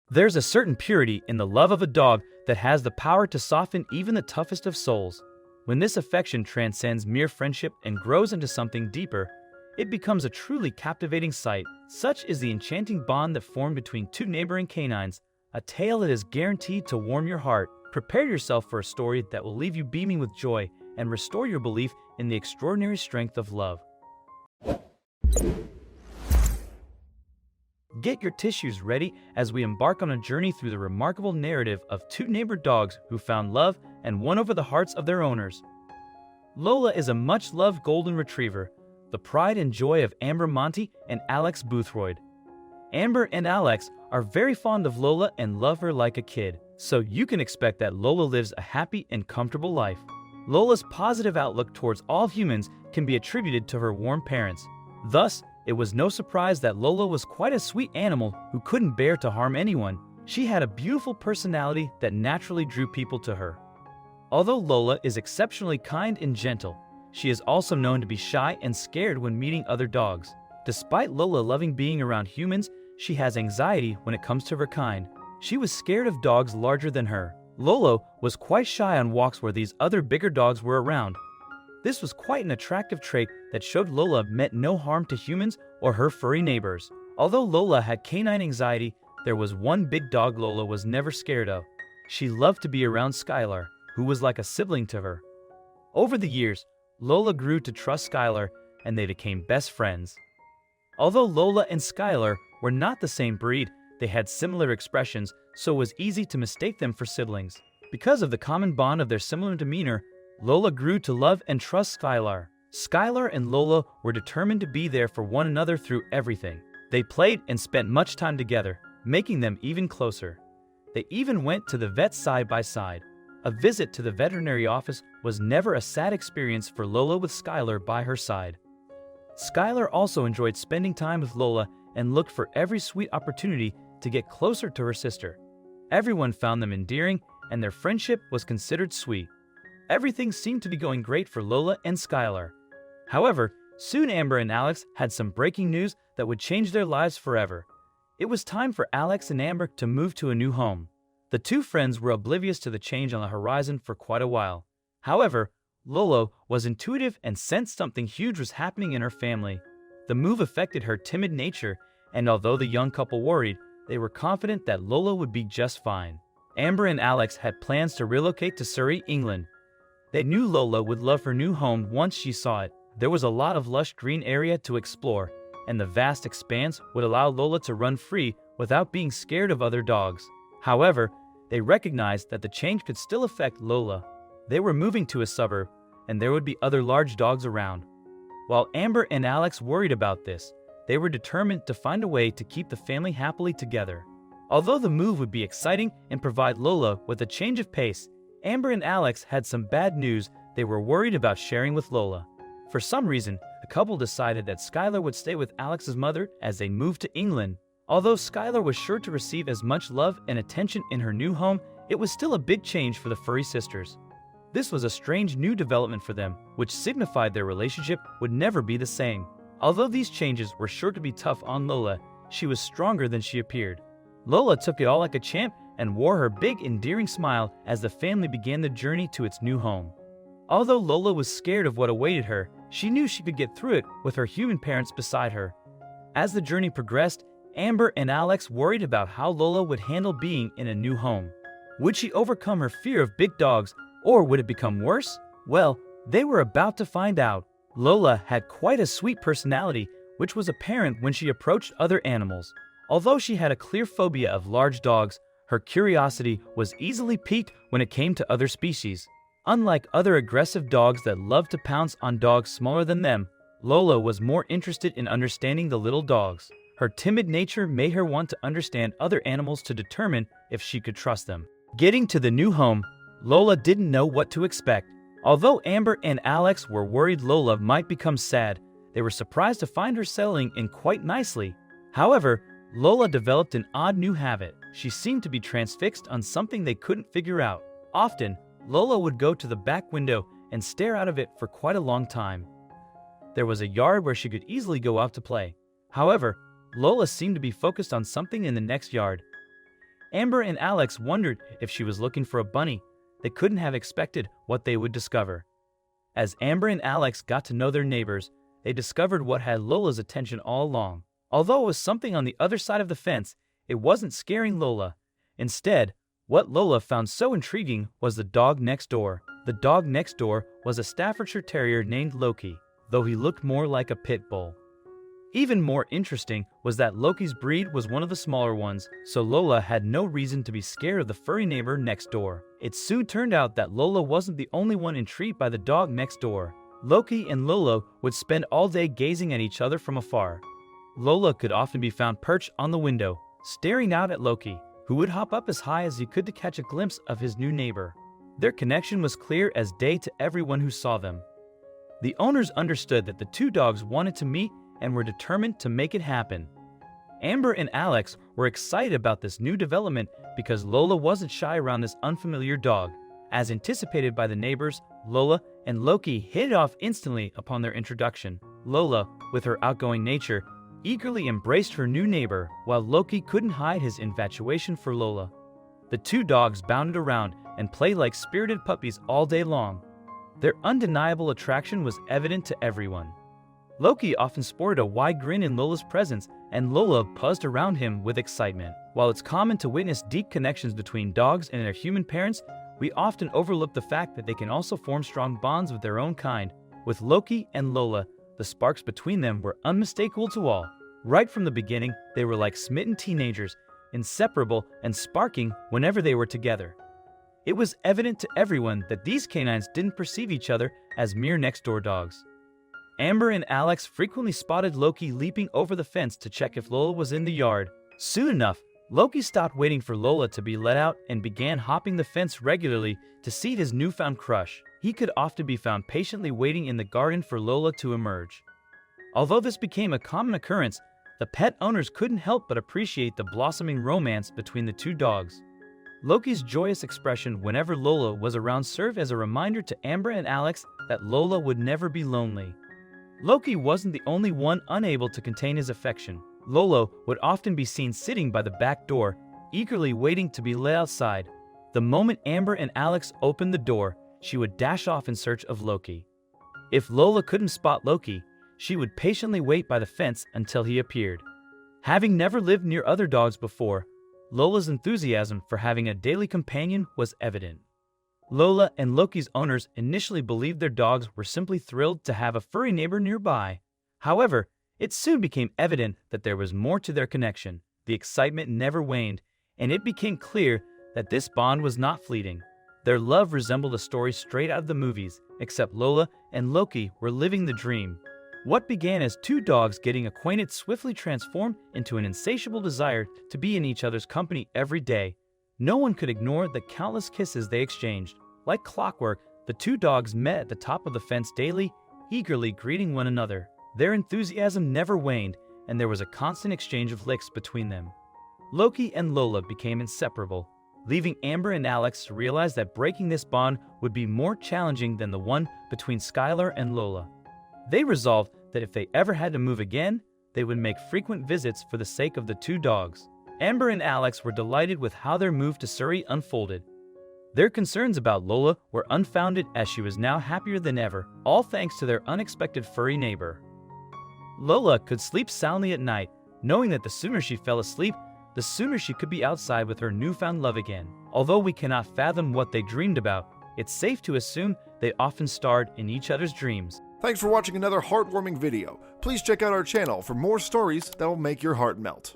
There's a certain purity in the love of a dog that has the power to soften even the toughest of souls. When this affection transcends mere friendship and grows into something deeper, it becomes a truly captivating sight. Such is the enchanting bond that formed between two neighboring canines, a tale that is guaranteed to warm your heart. Prepare yourself for a story that will leave you beaming with joy and restore your belief in the extraordinary strength of love. Get your tissues ready as we embark on a journey through the remarkable narrative of two neighbor dogs who found love and won over the hearts of their owners. Lola is a much-loved golden retriever, the pride and joy of Amber Monty and Alex Boothroyd. Amber and Alex are very fond of Lola and love her like a kid, so you can expect that Lola lives a happy and comfortable life. Lola's positive outlook towards all humans can be attributed to her warm parents. Thus, it was no surprise that Lola was quite a sweet animal who couldn't bear to harm anyone. She had a beautiful personality that naturally drew people to her. Although Lola is exceptionally kind and gentle, she is also known to be shy and scared when meeting other dogs. Despite Lola loving being around humans, she has anxiety when it comes to her kind. She was scared of dogs larger than her. Lola was quite shy on walks where these other bigger dogs were around. This was quite an attractive trait that showed Lola meant no harm to humans or her furry neighbors. Although Lola had canine anxiety, there was one big dog Lola was never scared of. She loved to be around Skyler, who was like a sibling to her. Over the years, Lola grew to trust Skyler and they became best friends. Although Lola and Skyler were not the same breed, they had similar expressions, so it was easy to mistake them for siblings. Because of the common bond of their similar demeanor, Lola grew to love and trust Skyler. Skyler and Lola were determined to be there for one another through everything. They played and spent much time together, making them even closer. They even went to the vet side by side. A visit to the veterinary office was never a sad experience for Lola with Skyler by her side. Skyler also enjoyed spending time with Lola and looked for every sweet opportunity to get closer to her sister. Everyone found them endearing and their friendship was considered sweet. Everything seemed to be going great for Lola and Skyler. However, soon Amber and Alex had some breaking news that would change their lives forever. It was time for Alex and Amber to move to a new home. The two friends were oblivious to the change on the horizon for quite a while. However, Lola was intuitive and sensed something huge was happening in her family. The move affected her timid nature, and although the young couple worried, they were confident that Lola would be just fine. Amber and Alex had plans to relocate to Surrey, England. They knew Lola would love her new home once she saw it. There was a lot of lush green area to explore, and the vast expanse would allow Lola to run free without being scared of other dogs. However, they recognized that the change could still affect Lola. They were moving to a suburb, and there would be other large dogs around. While Amber and Alex worried about this, they were determined to find a way to keep the family happily together. Although the move would be exciting and provide Lola with a change of pace, Amber and Alex had some bad news they were worried about sharing with Lola. For some reason, the couple decided that Skyler would stay with Alex's mother as they moved to England. Although Skyler was sure to receive as much love and attention in her new home, it was still a big change for the furry sisters. This was a strange new development for them, which signified their relationship would never be the same. Although these changes were sure to be tough on Lola, she was stronger than she appeared. Lola took it all like a champ and wore her big, endearing smile as the family began the journey to its new home. Although Lola was scared of what awaited her, she knew she could get through it with her human parents beside her. As the journey progressed, Amber and Alex worried about how Lola would handle being in a new home. Would she overcome her fear of big dogs, or would it become worse? Well, they were about to find out. Lola had quite a sweet personality, which was apparent when she approached other animals. Although she had a clear phobia of large dogs, her curiosity was easily piqued when it came to other species. Unlike other aggressive dogs that loved to pounce on dogs smaller than them, Lola was more interested in understanding the little dogs. Her timid nature made her want to understand other animals to determine if she could trust them. Getting to the new home, Lola didn't know what to expect. Although Amber and Alex were worried Lola might become sad, they were surprised to find her settling in quite nicely. However, Lola developed an odd new habit. She seemed to be transfixed on something they couldn't figure out. Often, Lola would go to the back window and stare out of it for quite a long time. There was a yard where she could easily go out to play. However, Lola seemed to be focused on something in the next yard. Amber and Alex wondered if she was looking for a bunny. They couldn't have expected what they would discover. As Amber and Alex got to know their neighbors, they discovered what had Lola's attention all along. Although it was something on the other side of the fence, it wasn't scaring Lola. Instead, what Lola found so intriguing was the dog next door. The dog next door was a Staffordshire Terrier named Loki, though he looked more like a pit bull. Even more interesting was that Loki's breed was one of the smaller ones, so Lola had no reason to be scared of the furry neighbor next door. It soon turned out that Lola wasn't the only one intrigued by the dog next door. Loki and Lola would spend all day gazing at each other from afar. Lola could often be found perched on the window, staring out at Loki, who would hop up as high as he could to catch a glimpse of his new neighbor. Their connection was clear as day to everyone who saw them. The owners understood that the two dogs wanted to meet and were determined to make it happen. Amber and Alex were excited about this new development because Lola wasn't shy around this unfamiliar dog. As anticipated by the neighbors, Lola and Loki hit it off instantly upon their introduction. Lola, with her outgoing nature, eagerly embraced her new neighbor, while Loki couldn't hide his infatuation for Lola. The two dogs bounded around and played like spirited puppies all day long. Their undeniable attraction was evident to everyone. Loki often sported a wide grin in Lola's presence, and Lola buzzed around him with excitement. While it's common to witness deep connections between dogs and their human parents, we often overlook the fact that they can also form strong bonds with their own kind. With Loki and Lola, the sparks between them were unmistakable to all. Right from the beginning, they were like smitten teenagers, inseparable and sparking whenever they were together. It was evident to everyone that these canines didn't perceive each other as mere next-door dogs. Amber and Alex frequently spotted Loki leaping over the fence to check if Lola was in the yard. Soon enough, Loki stopped waiting for Lola to be let out and began hopping the fence regularly to see his newfound crush. He could often be found patiently waiting in the garden for Lola to emerge. Although this became a common occurrence, the pet owners couldn't help but appreciate the blossoming romance between the two dogs. Loki's joyous expression whenever Lola was around served as a reminder to Amber and Alex that Lola would never be lonely. Loki wasn't the only one unable to contain his affection. Lola would often be seen sitting by the back door, eagerly waiting to be let outside. The moment Amber and Alex opened the door, she would dash off in search of Loki. If Lola couldn't spot Loki, she would patiently wait by the fence until he appeared. Having never lived near other dogs before, Lola's enthusiasm for having a daily companion was evident. Lola and Loki's owners initially believed their dogs were simply thrilled to have a furry neighbor nearby. However, it soon became evident that there was more to their connection. The excitement never waned, and it became clear that this bond was not fleeting. Their love resembled a story straight out of the movies, except Lola and Loki were living the dream. What began as two dogs getting acquainted swiftly transformed into an insatiable desire to be in each other's company every day. No one could ignore the countless kisses they exchanged. Like clockwork, the two dogs met at the top of the fence daily, eagerly greeting one another. Their enthusiasm never waned, and there was a constant exchange of licks between them. Loki and Lola became inseparable, leaving Amber and Alex to realize that breaking this bond would be more challenging than the one between Skyler and Lola. They resolved that if they ever had to move again, they would make frequent visits for the sake of the two dogs. Amber and Alex were delighted with how their move to Surrey unfolded. Their concerns about Lola were unfounded as she was now happier than ever, all thanks to their unexpected furry neighbor. Lola could sleep soundly at night, knowing that the sooner she fell asleep, the sooner she could be outside with her newfound love again. Although we cannot fathom what they dreamed about, it's safe to assume they often starred in each other's dreams. Thanks for watching another heartwarming video. Please check out our channel for more stories that will make your heart melt.